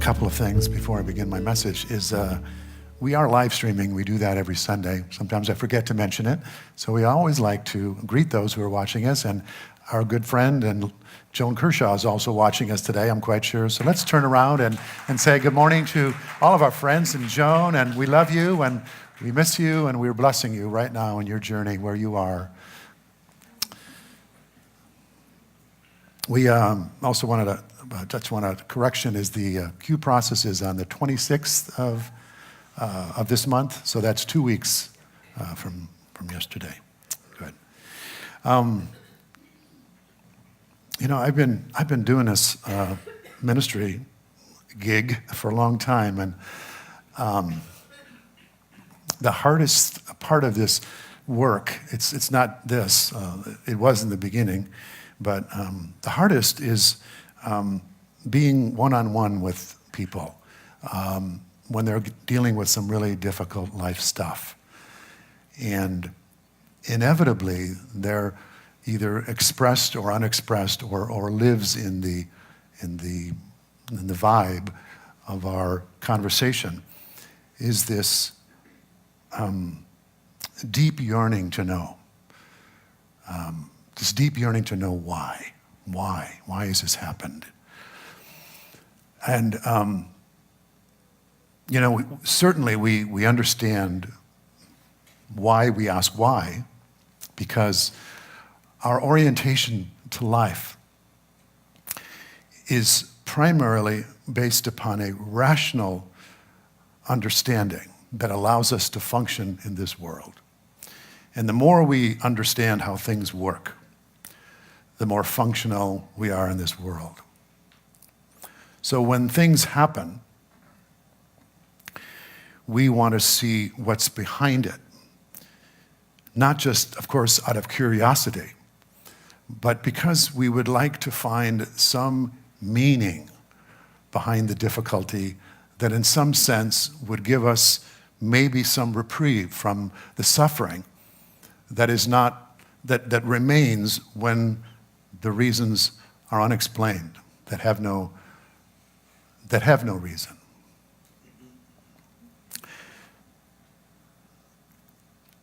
couple of things before I begin my message is we are live streaming. We do that every Sunday. Sometimes I forget to mention it. So we always like to greet those who are watching us. And our good friend and Joan Kershaw is also watching us today, I'm quite sure. So let's turn around and say good morning to all of our friends and Joan. And we love you and we miss you and we're blessing you right now in your journey where you are. We also wanted to touch on a correction is the Q process is on the 26th of this month, so that's 2 weeks from yesterday. Good. You know, I've been doing this ministry gig for a long time, and the hardest part of this work, it's not this. It was in the beginning. But the hardest is being one-on-one with people when they're dealing with some really difficult life stuff. And inevitably, they're either expressed or unexpressed or lives in the vibe of our conversation is this deep yearning to know. This deep yearning to know why. Why has this happened? And, you know, certainly we understand why we ask why, because our orientation to life is primarily based upon a rational understanding that allows us to function in this world. And the more we understand how things work, the more functional we are in this world. So when things happen, we want to see what's behind it. Not just, of course, out of curiosity, but because we would like to find some meaning behind the difficulty that in some sense would give us maybe some reprieve from the suffering that is not, that remains when the reasons are unexplained, that have no reason.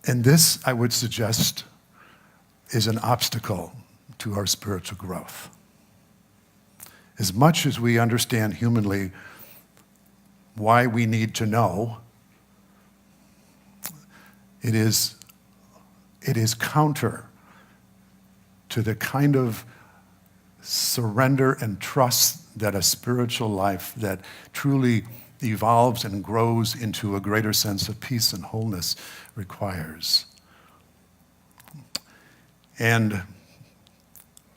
And this, I would suggest, is an obstacle to our spiritual growth. As much as we understand humanly why we need to know, it is counter to the kind of surrender and trust that a spiritual life that truly evolves and grows into a greater sense of peace and wholeness requires. And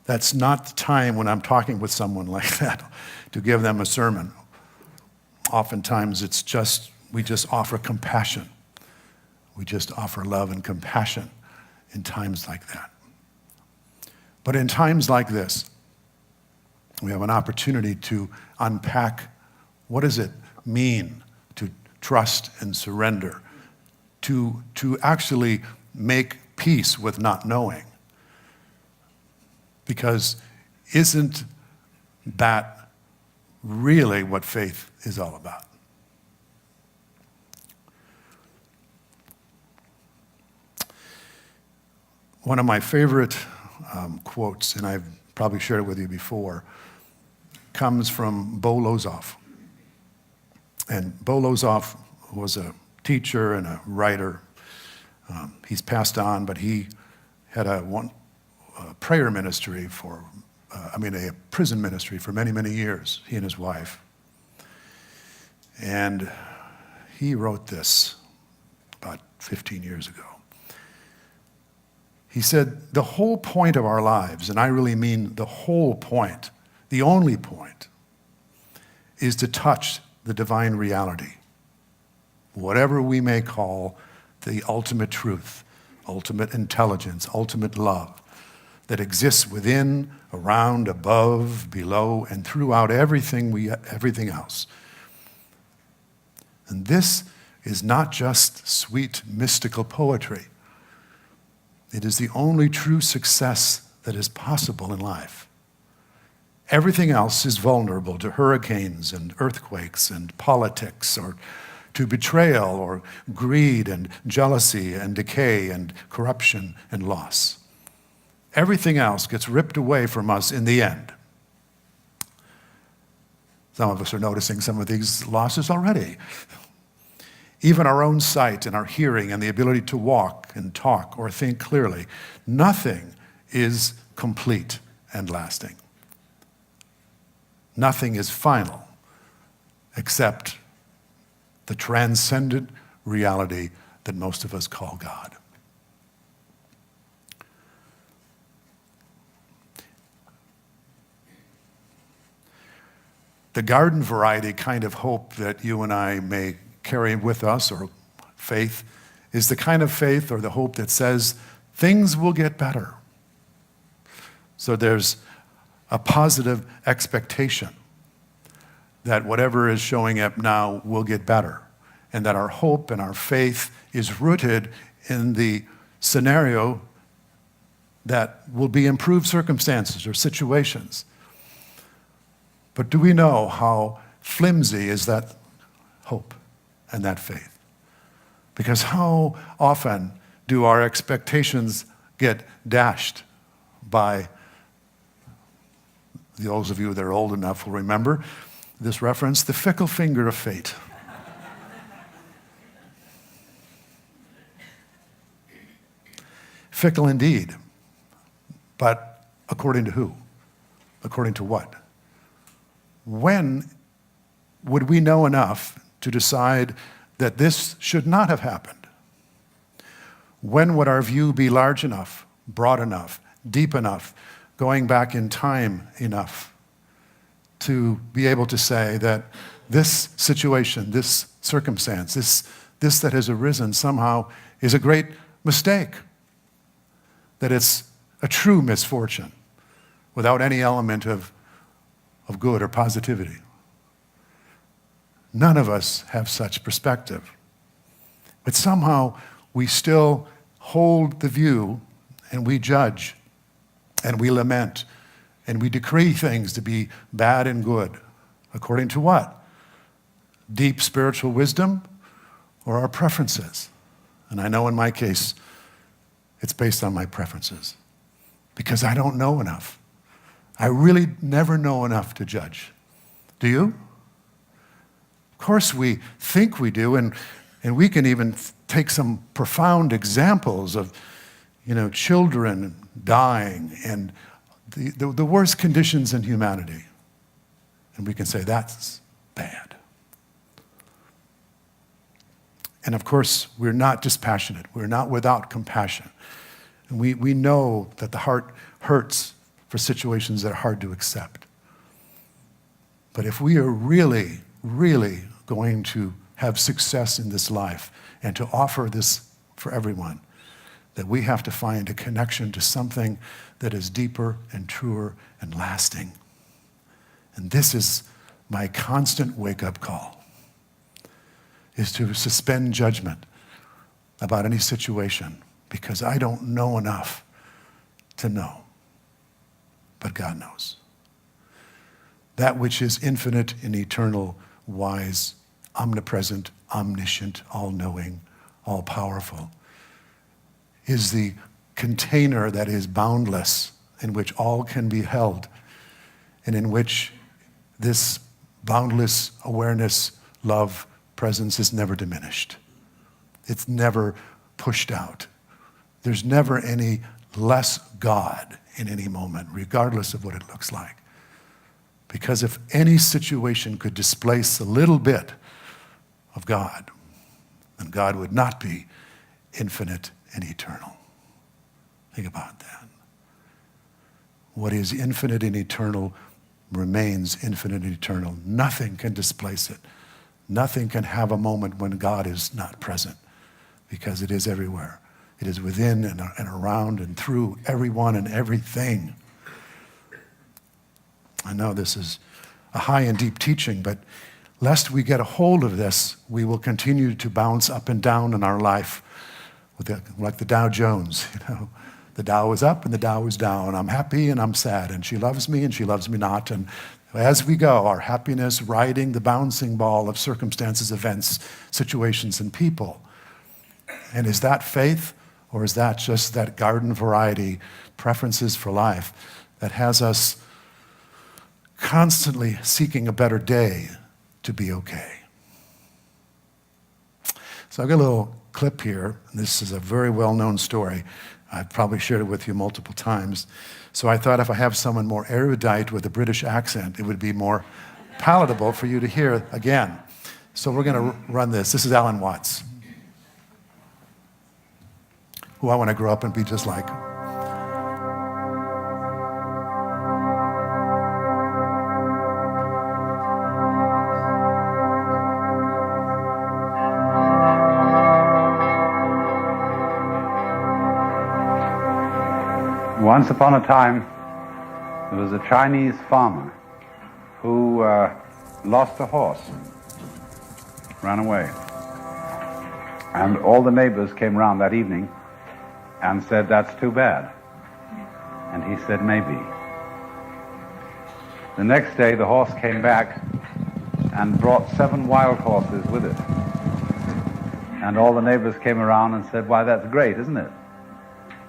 that's not the time when I'm talking with someone like that to give them a sermon. Oftentimes we just offer compassion. We just offer love and compassion in times like that. But in times like this, we have an opportunity to unpack what does it mean to trust and surrender, to actually make peace with not knowing. Because isn't that really what faith is all about? One of my favorite quotes, and I've probably shared it with you before, comes from Bo Lozoff. And Bo Lozoff was a teacher and a writer. He's passed on, but he had a prayer ministry a prison ministry for many, many years, he and his wife. And he wrote this about 15 years ago. He said, the whole point of our lives, and I really mean the whole point, the only point, is to touch the divine reality, whatever we may call the ultimate truth, ultimate intelligence, ultimate love that exists within, around, above, below, and throughout everything else. And this is not just sweet mystical poetry. It is the only true success that is possible in life. Everything else is vulnerable to hurricanes and earthquakes and politics, or to betrayal or greed and jealousy and decay and corruption and loss. Everything else gets ripped away from us in the end. Some of us are noticing some of these losses already. Even our own sight and our hearing and the ability to walk and talk or think clearly, nothing is complete and lasting. Nothing is final except the transcendent reality that most of us call God. The garden variety kind of hope that you and I may carry with us, or faith, is the kind of faith or the hope that says things will get better. So there's a positive expectation that whatever is showing up now will get better, and that our hope and our faith is rooted in the scenario that will be improved circumstances or situations. But do we know how flimsy is that hope and that faith? Because how often do our expectations get dashed by, those of you that are old enough will remember this reference, the fickle finger of fate. Fickle indeed, but according to who? According to what? When would we know enough to decide that this should not have happened? When would our view be large enough, broad enough, deep enough, going back in time enough to be able to say that this situation, this circumstance, this that has arisen somehow is a great mistake, that it's a true misfortune without any element of good or positivity? None of us have such perspective. But somehow we still hold the view, and we judge, and we lament, and we decree things to be bad and good. According to what? Deep spiritual wisdom or our preferences? And I know in my case, it's based on my preferences, because I don't know enough. I really never know enough to judge. Do you? Of course we think we do, and we can even take some profound examples of, children dying and the worst conditions in humanity. And we can say that's bad. And of course, we're not dispassionate. We're not without compassion. And we know that the heart hurts for situations that are hard to accept. But if we are really, really going to have success in this life and to offer this for everyone, that we have to find a connection to something that is deeper and truer and lasting. And this is my constant wake-up call, is to suspend judgment about any situation, because I don't know enough to know. But God knows. That which is infinite and eternal, wise, omnipresent, omniscient, all-knowing, all-powerful, is the container that is boundless, in which all can be held, and in which this boundless awareness, love, presence is never diminished. It's never pushed out. There's never any less God in any moment, regardless of what it looks like. Because if any situation could displace a little bit of God, then God would not be infinite and eternal. Think about that. What is infinite and eternal remains infinite and eternal. Nothing can displace it. Nothing can have a moment when God is not present, because it is everywhere. It is within and around and through everyone and everything. I know this is a high and deep teaching, but lest we get a hold of this, we will continue to bounce up and down in our life like the Dow Jones, The Tao is up and the Tao is down. I'm happy and I'm sad, and she loves me and she loves me not. And as we go, our happiness riding the bouncing ball of circumstances, events, situations, and people. And is that faith, or is that just that garden variety preferences for life that has us constantly seeking a better day to be okay? So I've got a little clip here. This is a very well-known story. I've probably shared it with you multiple times. So I thought if I have someone more erudite with a British accent, it would be more palatable for you to hear again. So we're going to run this. This is Alan Watts, who I want to grow up and be just like. Once upon a time, there was a Chinese farmer who lost a horse, ran away. And all the neighbors came round that evening and said, "That's too bad." And he said, "Maybe." The next day, the horse came back and brought 7 wild horses with it. And all the neighbors came around and said, "Why, that's great, isn't it?"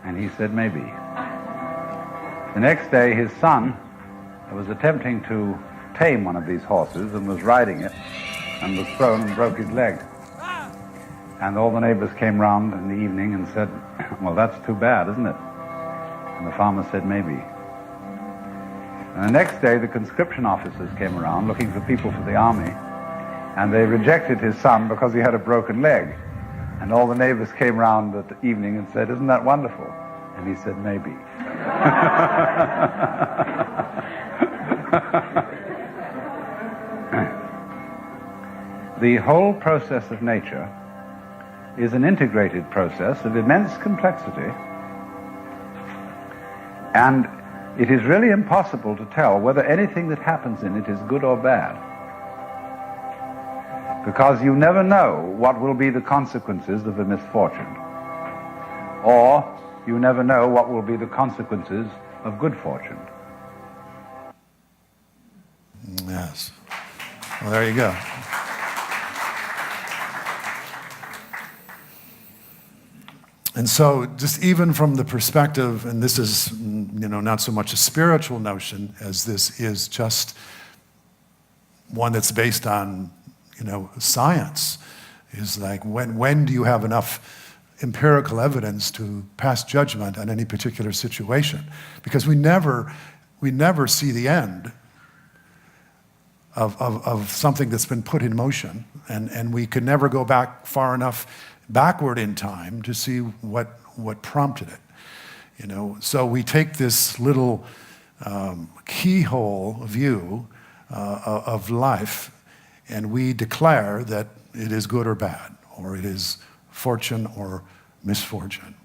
And he said, "Maybe." The next day, his son was attempting to tame one of these horses and was riding it and was thrown and broke his leg. And all the neighbors came round in the evening and said, "Well, that's too bad, isn't it?" And the farmer said, "Maybe." And the next day, the conscription officers came around looking for people for the army, and they rejected his son because he had a broken leg. And all the neighbors came round at the evening and said, "Isn't that wonderful?" And he said, "Maybe." The whole process of nature is an integrated process of immense complexity, and it is really impossible to tell whether anything that happens in it is good or bad, because you never know what will be the consequences of a misfortune, or you never know what will be the consequences of good fortune. Yes. Well, there you go. And so just even from the perspective, and this is, not so much a spiritual notion as this is just one that's based on, science, is like when do you have enough empirical evidence to pass judgment on any particular situation? Because we never see the end of something that's been put in motion, and we could never go back far enough backward in time to see what prompted it. So we take this little keyhole view of life, and we declare that it is good or bad, or it is fortune or misfortune.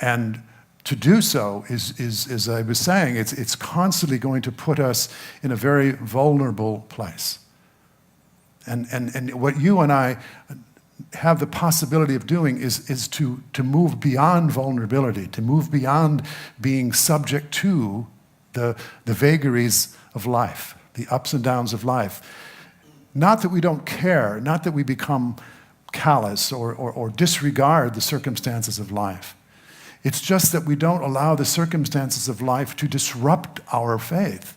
And to do so is as I was saying, it's constantly going to put us in a very vulnerable place. And what you and I have the possibility of doing is to move beyond vulnerability, to move beyond being subject to the vagaries of life, the ups and downs of life. Not that we don't care, not that we become callous or disregard the circumstances of life. It's just that we don't allow the circumstances of life to disrupt our faith,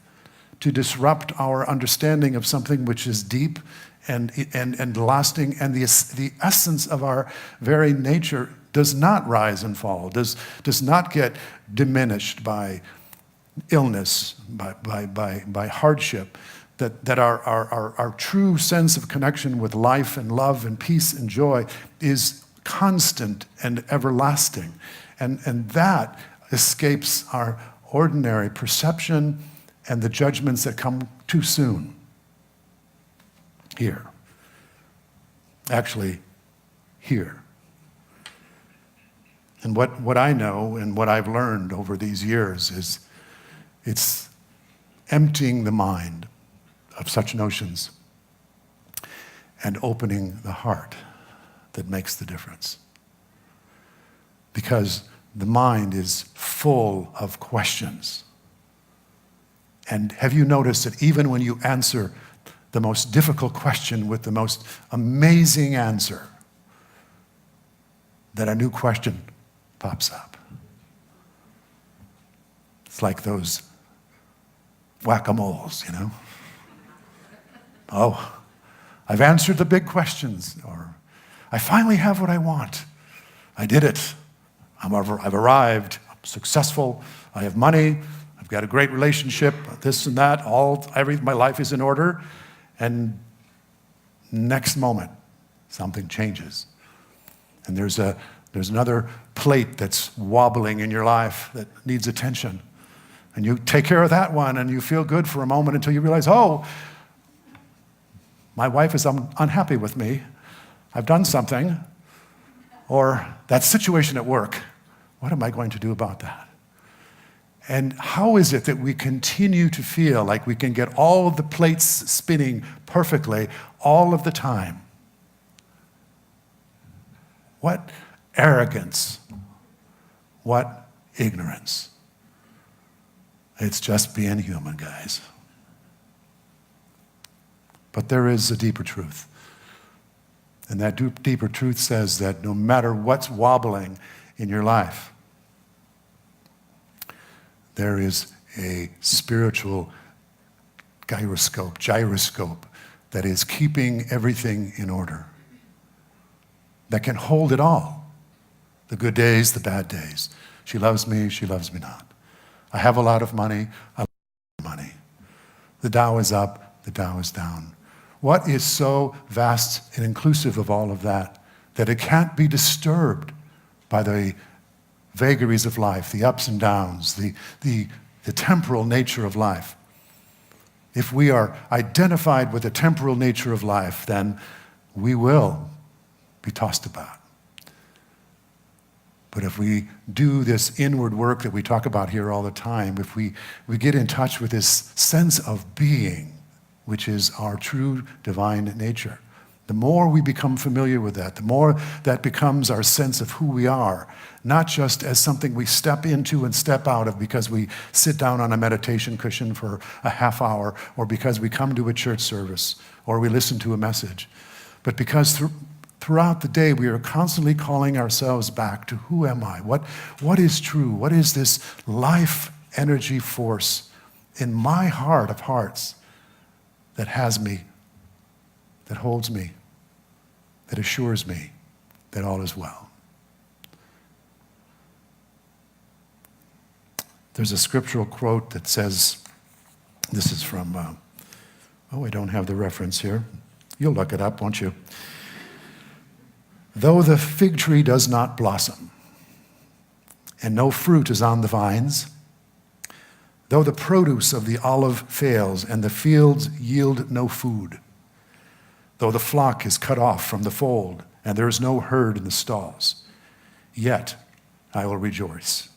to disrupt our understanding of something which is deep and lasting, and the essence of our very nature does not rise and fall, does not get diminished by illness, by hardship. That our true sense of connection with life and love and peace and joy is constant and everlasting. And that escapes our ordinary perception and the judgments that come too soon. Here. Actually, here. And what I know and what I've learned over these years is it's emptying the mind of such notions and opening the heart that makes the difference. Because the mind is full of questions. And have you noticed that even when you answer the most difficult question with the most amazing answer, that a new question pops up? It's like those whack-a-moles, you know? Oh, I've answered the big questions, or I finally have what I want. I did it. I've arrived. I'm successful. I have money. I've got a great relationship. This and that. My life is in order. And next moment, something changes, and there's another plate that's wobbling in your life that needs attention, and you take care of that one, and you feel good for a moment until you realize, oh, my wife is unhappy with me. I've done something. Or that situation at work. What am I going to do about that? And how is it that we continue to feel like we can get all of the plates spinning perfectly all of the time? What arrogance. What ignorance. It's just being human, guys. But there is a deeper truth. And that deeper truth says that no matter what's wobbling in your life, there is a spiritual gyroscope that is keeping everything in order, that can hold it all. The good days, the bad days. She loves me not. I have a lot of money, I have money. The Dow is up, the Dow is down. What is so vast and inclusive of all of that it can't be disturbed by the vagaries of life, the ups and downs, the temporal nature of life? If we are identified with the temporal nature of life, then we will be tossed about. But if we do this inward work that we talk about here all the time, if we get in touch with this sense of being, which is our true divine nature, the more we become familiar with that, the more that becomes our sense of who we are, not just as something we step into and step out of because we sit down on a meditation cushion for a half hour, or because we come to a church service, or we listen to a message, but because throughout the day we are constantly calling ourselves back to who am I? What is true? What is this life energy force in my heart of hearts that has me, that holds me, that assures me that all is well? There's a scriptural quote that says, this is from, I don't have the reference here. You'll look it up, won't you? Though the fig tree does not blossom, and no fruit is on the vines, though the produce of the olive fails, and the fields yield no food, though the flock is cut off from the fold, and there is no herd in the stalls, yet I will rejoice.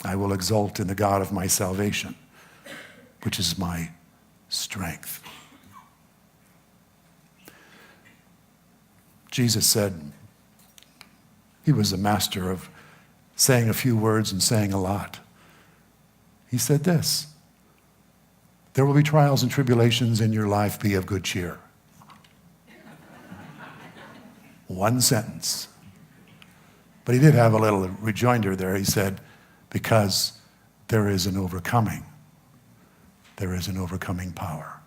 I will exult in the God of my salvation, which is my strength. Jesus said he was a master of saying a few words and saying a lot. He said this: there will be trials and tribulations in your life, be of good cheer. One sentence. But he did have a little rejoinder there. He said, because there is an overcoming. There is an overcoming power.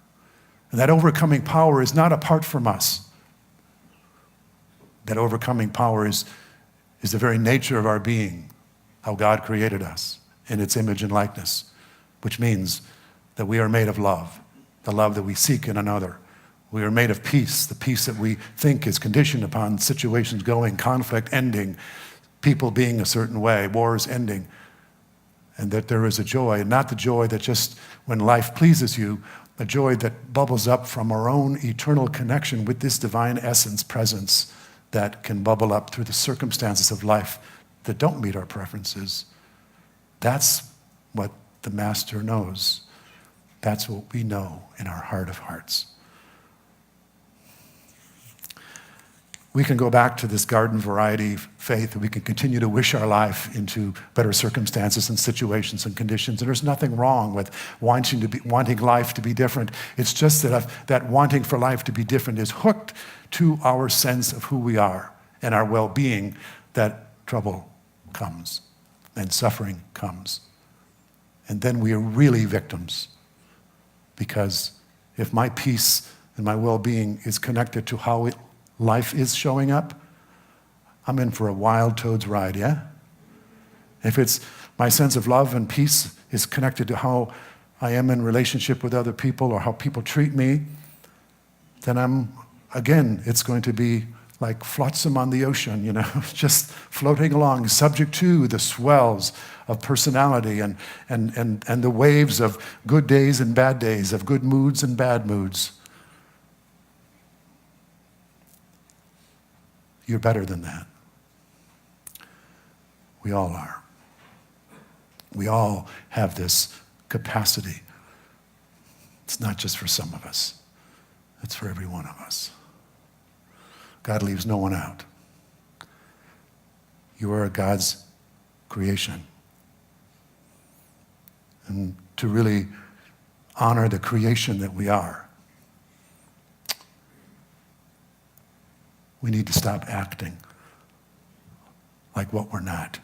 And that overcoming power is not apart from us. That overcoming power is the very nature of our being, how God created us in its image and likeness, which means that we are made of love, the love that we seek in another. We are made of peace, the peace that we think is conditioned upon situations going, conflict ending, people being a certain way, wars ending, and that there is a joy, not the joy that just when life pleases you, a joy that bubbles up from our own eternal connection with this divine essence presence that can bubble up through the circumstances of life that don't meet our preferences. That's what the Master knows. That's what we know in our heart of hearts. We can go back to this garden variety faith. We can continue to wish our life into better circumstances and situations and conditions. And there's nothing wrong with wanting life to be different. It's just that wanting for life to be different is hooked to our sense of who we are and our well-being, that trouble comes and suffering comes. And then we are really victims. Because if my peace and my well-being is connected to how life is showing up, I'm in for a wild toad's ride, yeah? If it's my sense of love and peace is connected to how I am in relationship with other people or how people treat me, then it's going to be like flotsam on the ocean, just floating along, subject to the swells of personality and the waves of good days and bad days, of good moods and bad moods. You're better than that. We all are. We all have this capacity. It's not just for some of us. It's for every one of us. God leaves no one out. You are God's creation. And to really honor the creation that we are, we need to stop acting like what we're not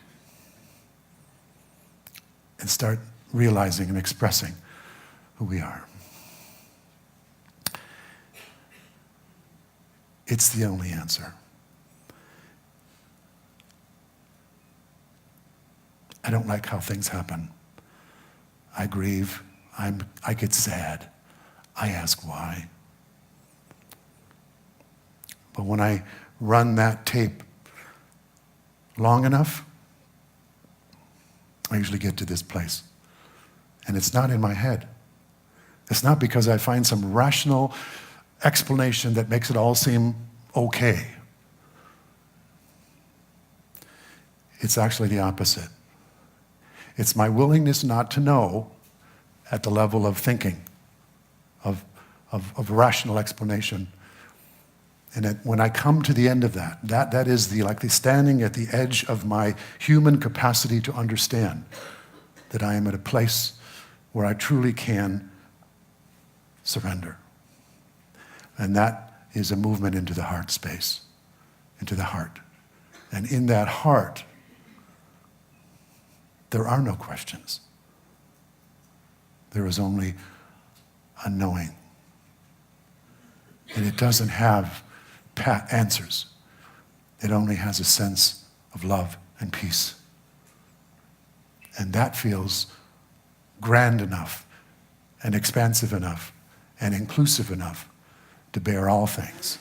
and start realizing and expressing who we are. It's the only answer. I don't like how things happen. I grieve. I get sad. I ask why. But when I run that tape long enough, I usually get to this place. And it's not in my head. It's not because I find some rational explanation that makes it all seem okay. It's actually the opposite. It's my willingness not to know at the level of thinking, of rational explanation. And when I come to the end of that is the standing at the edge of my human capacity to understand that I am at a place where I truly can surrender. And that is a movement into the heart space, into the heart. And in that heart, there are no questions. There is only a knowing. And it doesn't have pat answers. It only has a sense of love and peace. And that feels grand enough and expansive enough and inclusive enough to bear all things.